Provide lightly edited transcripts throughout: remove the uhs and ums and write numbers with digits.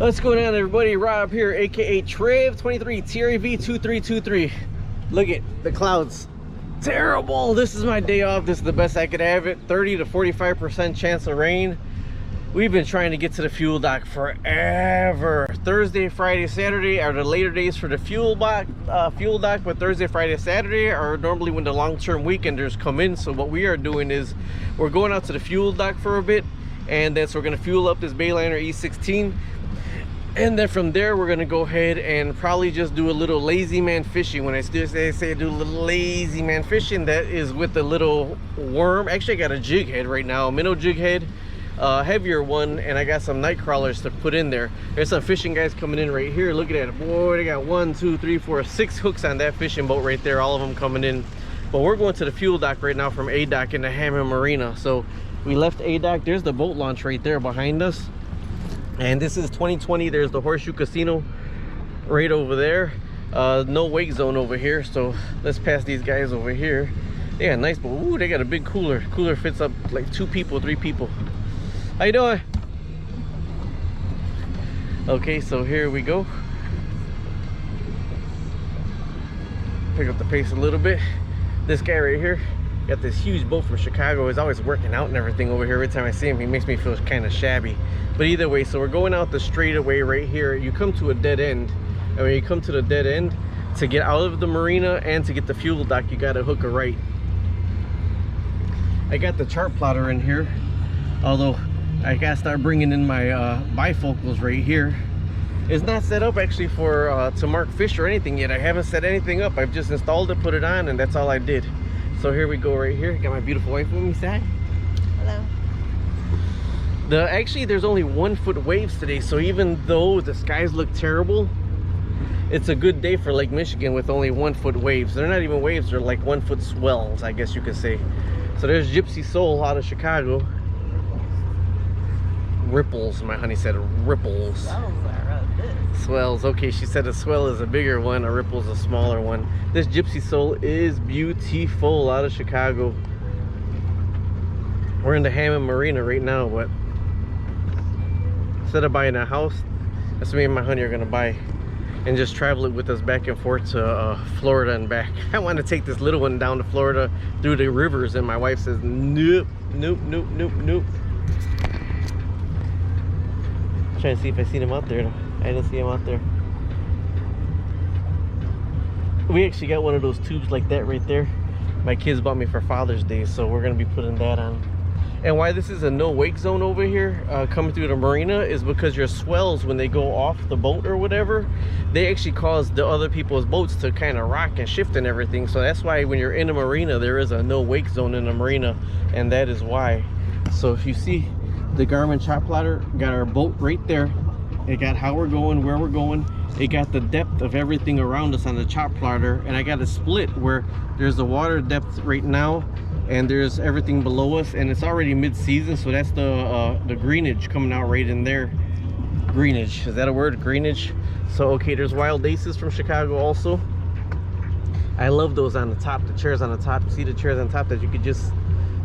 What's going on, everybody? Rob here, aka Trav 23 TRAV 2323. Look at the clouds. Terrible. This is my day off. This is the best I could have it. 30 to 45% chance of rain. We've been trying to get to the fuel dock forever. Thursday, Friday, Saturday are the later days for the fuel dock, but Thursday, Friday, Saturday are normally when the long-term weekenders come in. So what we are doing is we're going out to the fuel dock for a bit, and then so we're going to fuel up this Bayliner E16. And then from there, we're gonna go ahead and probably just do a little lazy man fishing. When I say do a little lazy man fishing, that is with a little worm. Actually, I got a jig head right now, a minnow jig head, heavier one, and I got some night crawlers to put in there. There's some fishing guys coming in right here. Look at that, boy! They got 1, 2, 3, 4, 6 hooks on that fishing boat right there. All of them coming in. But we're going to the fuel dock right now from A dock in the Hammond Marina. So we left A dock. There's the boat launch right there behind us. And this is 2020. There's the Horseshoe Casino right over there. No wake zone over here, so let's pass these guys over here. They got a nice boat. Ooh, they got a big cooler. Cooler fits up like 2 people, 3 people. How you doing? Okay, so here we go. Pick up the pace a little bit. This guy right here got this huge boat from Chicago. He's always working out and everything over here. Every time I see him, he makes me feel kind of shabby. But either way, so we're going out the straightaway right here. You come to a dead end, and when you come to the dead end, to get out of the marina and to get the fuel dock, you got to hook a right. I got the chart plotter in here, although I got to start bringing in my bifocals right here. It's not set up actually for to mark fish or anything yet. I haven't set anything up. I've just installed it, put it on, and that's all I did. So here we go right here. Got my beautiful wife with me. Say hi. Hello. Actually, there's only 1 foot waves today, so even though the skies look terrible, it's a good day for Lake Michigan with only 1 foot waves. They're not even waves, they're like 1 foot swells, I guess you could say. So there's Gypsy Soul out of Chicago. Ripples, my honey said ripples. Swells, okay, she said a swell is a bigger one, a ripple is a smaller one. This Gypsy Soul is beautiful out of Chicago. We're in the Hammond Marina right now, but instead of buying a house, that's me and my honey are gonna buy and just travel it with us back and forth to Florida and back. I want to take this little one down to Florida through the rivers, and my wife says nope, nope, nope, nope, nope. I'm trying to see if I seen him out there. I didn't see him out there. We actually got one of those tubes like that right there. My kids bought me for Father's Day, so we're gonna be putting that on. And why this is a no wake zone over here coming through the marina is because your swells, when they go off the boat or whatever, they actually cause the other people's boats to kind of rock and shift and everything. So that's why when you're in a marina, there is a no wake zone in the marina, and that is why. So if you see the Garmin chop plotter, got our boat right there. It got how we're going, where we're going. It got the depth of everything around us on the chop plotter, and I got a split where there's the water depth right now and there's everything below us, and it's already mid-season, so that's the greenage coming out right in there. Greenage, is that a word? Greenage. So okay, there's wild aces from Chicago also. I love those on the top, the chairs on the top. See the chairs on top that you could just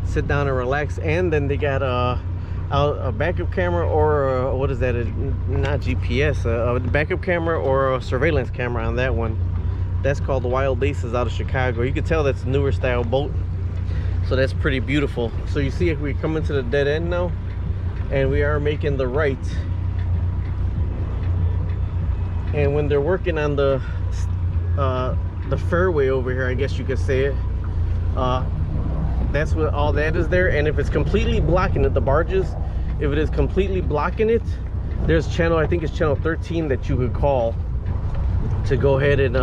sit down and relax. And then they got a backup camera, or what is that, not GPS, a backup camera or a surveillance camera on that one. That's called the Wild Aces out of Chicago. You can tell that's a newer style boat, so that's pretty beautiful. So you see, if we come into the dead end now, and we are making the right, and when they're working on the fairway over here, I guess you could say it, that's what all that is there. And if it's completely blocking it, the barges, if it is completely blocking it, there's channel, I think it's channel 13 that you could call to go ahead and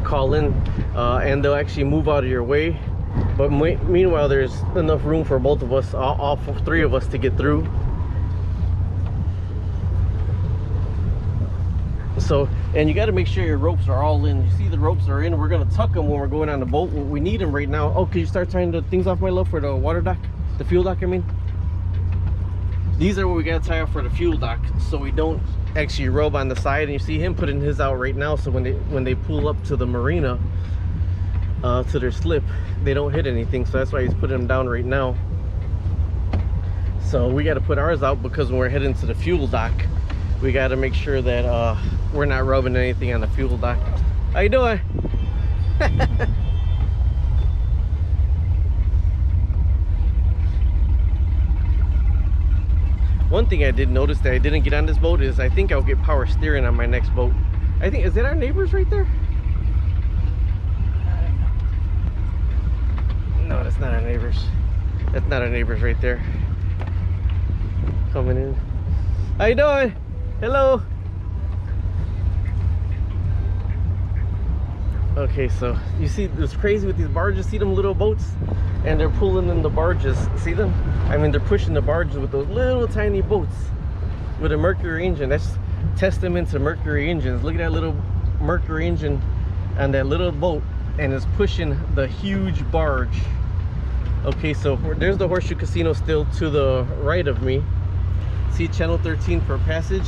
call in, and they'll actually move out of your way. But meanwhile, there's enough room for both of us, all 3 of us, to get through. So, and you got to make sure your ropes are all in. You see the ropes are in. We're going to tuck them when we're going on the boat. We need them right now. Oh, can you start tying the things off, my love, for the water dock? The fuel dock, I mean. These are what we got to tie off for the fuel dock, so we don't actually rub on the side. And you see him putting his out right now, so when they pull up to the marina, to their slip, they don't hit anything. So that's why he's putting them down right now. So we got to put ours out, because when we're heading to the fuel dock, we got to make sure that we're not rubbing anything on the fuel dock. How you doing? One thing I did notice that I didn't get on this boat is I think I'll get power steering on my next boat. I think, is that our neighbors right there? No, that's not our neighbors. That's not our neighbors right there. Coming in. How you doing? Hello. Okay, so you see, it's crazy with these barges. See them little boats, and they're pulling in the barges. See them? I mean, they're pushing the barges with those little tiny boats with a Mercury engine. That's testament to Mercury engines. Look at that little Mercury engine on that little boat, and it's pushing the huge barge. Okay, so there's the Horseshoe Casino still to the right of me. See channel 13 for passage.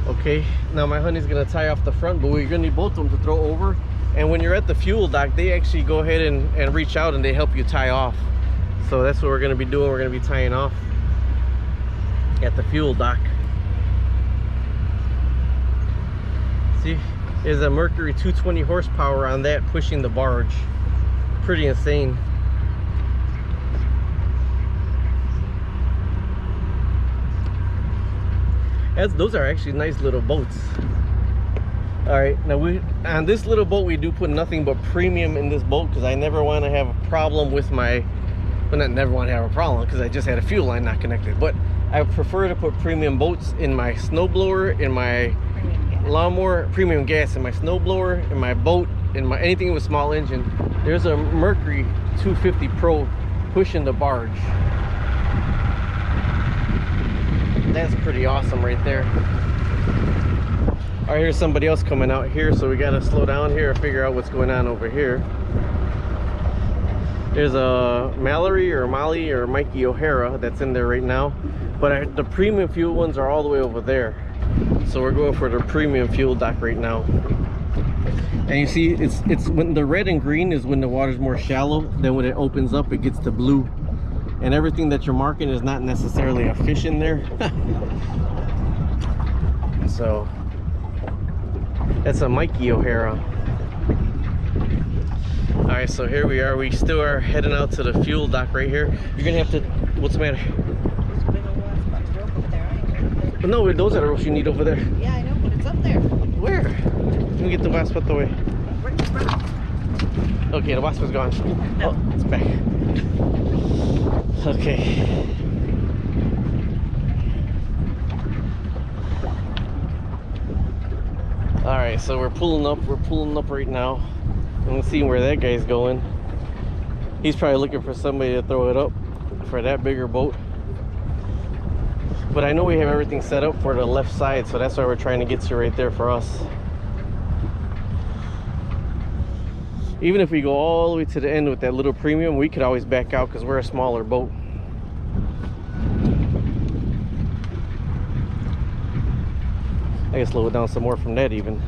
Okay, now my honey's gonna tie off the front, but we're gonna need both of them to throw over. And when you're at the fuel dock, they actually go ahead and reach out and they help you tie off. So that's what we're gonna be doing. We're gonna be tying off at the fuel dock. See, there's a Mercury 220 horsepower on that pushing the barge. Pretty insane. Those are actually nice little boats. All right, now on this little boat we do put nothing but premium in this boat because I never want to have a problem with my, well, not never want to have a problem because I just had a fuel line not connected, but I prefer to put premium boats in my snowblower, in my lawnmower, premium gas in my snowblower, in my boat, in my anything with small engine. There's a Mercury 250 Pro pushing the barge. That's pretty awesome right there. All right, here's somebody else coming out here, so we got to slow down here and figure out what's going on over here. There's a Mallory or Molly or Mikey O'Hara that's in there right now, but the premium fuel ones are all the way over there. So we're going for the premium fuel dock right now. And you see, it's when the red and green is when the water's more shallow. Then when it opens up, it gets to blue. And everything that you're marking is not necessarily a fish in there. So that's a Mikey O'Hara. All right, so here we are. We still are heading out to the fuel dock right here. You're gonna have to, what's the matter? No, those are the ropes you need over there. Yeah, I know, but it's up there. Where? Let me get the wasp out the way. Okay, the wasp is gone. No. Oh, it's back. Okay. All right, so we're pulling up right now. And we'll see where that guy's going. He's probably looking for somebody to throw it up for that bigger boat. But I know we have everything set up for the left side, so that's why we're trying to get to right there for us. Even if we go all the way to the end with that little premium, we could always back out because we're a smaller boat. I can slow it down some more from that even.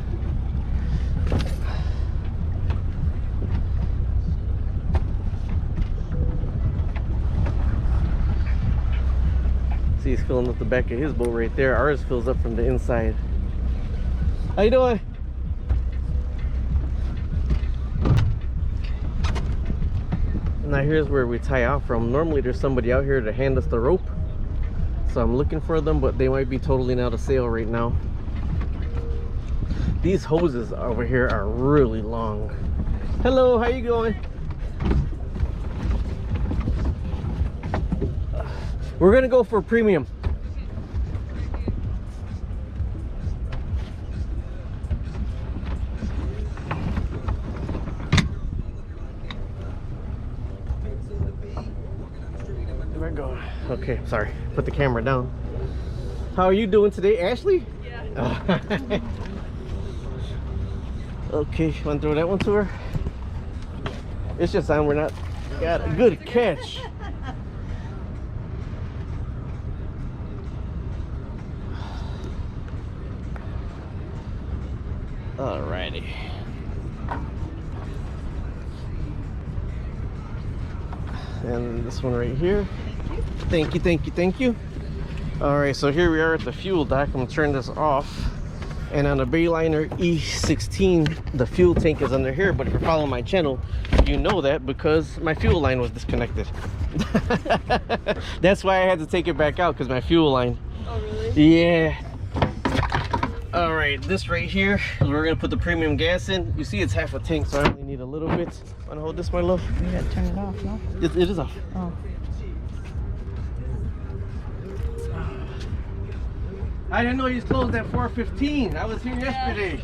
See, he's filling up the back of his boat right there. Ours fills up from the inside. How you doing? Now here's where we tie off from. Normally there's somebody out here to hand us the rope, so I'm looking for them, but they might be totally out of sale right now. These hoses over here are really long. Hello, how you going? We're gonna go for premium. There we go. Okay, sorry. Put the camera down. How are you doing today, Ashley? Yeah. Okay, want to throw that one to her? It's just on, we're not got a good catch. Alrighty. And this one right here. Thank you, thank you, thank you. All right, so here we are at the fuel dock. I'm gonna turn this off. And on the Bayliner E16, the fuel tank is under here. But if you're following my channel, you know that because my fuel line was disconnected. That's why I had to take it back out, because my fuel line. Oh, really? Yeah. All right, this right here, we're gonna put the premium gas in. You see it's half a tank, so I only need a little bit. Wanna hold this, my love? You gotta turn it off, no? It is off. Oh. I didn't know you closed at 4:15. I was here yesterday.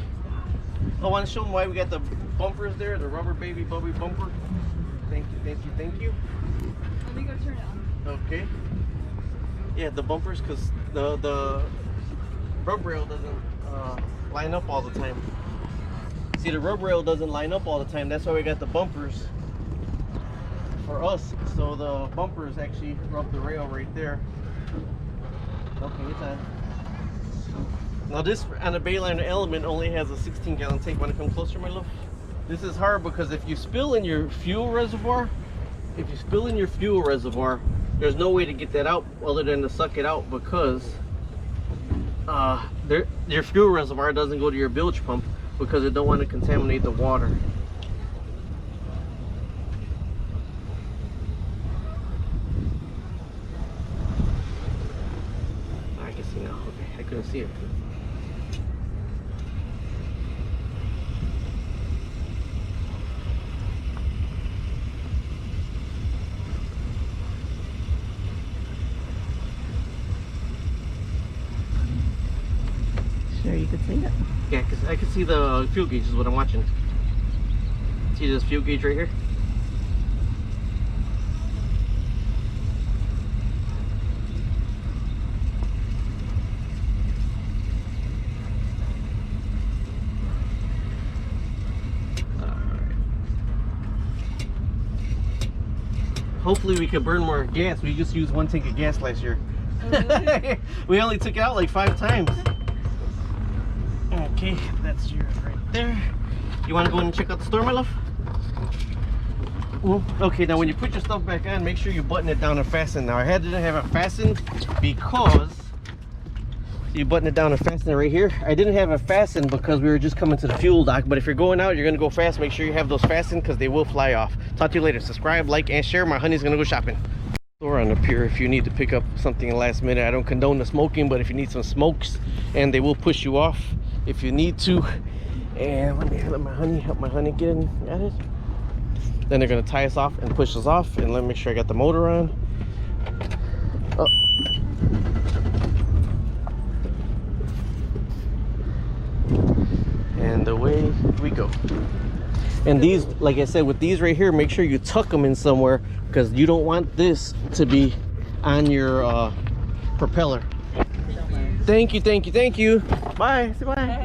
I want to show them why we got the bumpers there, the rubber baby bubby bumper. Thank you, thank you, thank you. Let me go turn it on. Okay. Yeah, the bumpers, because the rub rail doesn't line up all the time. See, the rub rail doesn't line up all the time. That's why we got the bumpers for us. So the bumpers actually rub the rail right there. Okay, it's on. Now this on a Bayliner Element only has a 16-gallon tank. Want to come closer, my love? This is hard because if you spill in your fuel reservoir, there's no way to get that out other than to suck it out, because your fuel reservoir doesn't go to your bilge pump because it don't want to contaminate the water. I can see now. Okay, I couldn't see it. Sure, you could see it. Yeah, because I can see the fuel gauge is what I'm watching. See this fuel gauge right here? Hopefully we can burn more gas. We just used one tank of gas last year. Oh, really? We only took it out like 5 times. Okay, that's yours right there. You want to go in and check out the store, my love? Well, okay, now when you put your stuff back on, make sure you button it down and fasten. Now I had to have it fastened because you button it down and fasten it right here. I didn't have it fastened because we were just coming to the fuel dock, but if you're going out, you're going to go fast, make sure you have those fastened because they will fly off. Talk to you later. Subscribe, like, and share. My honey's going to go shopping. Store on the pier if you need to pick up something last minute. I don't condone the smoking, but if you need some smokes, and they will push you off if you need to. And let me let my honey help my honey get in at it. Then they're going to tie us off and push us off, and let me make sure I got the motor on. Oh. And away we go. And these, like I said, with these right here, make sure you tuck them in somewhere, because you don't want this to be on your propeller. Thank you, thank you, thank you. Bye. Say bye.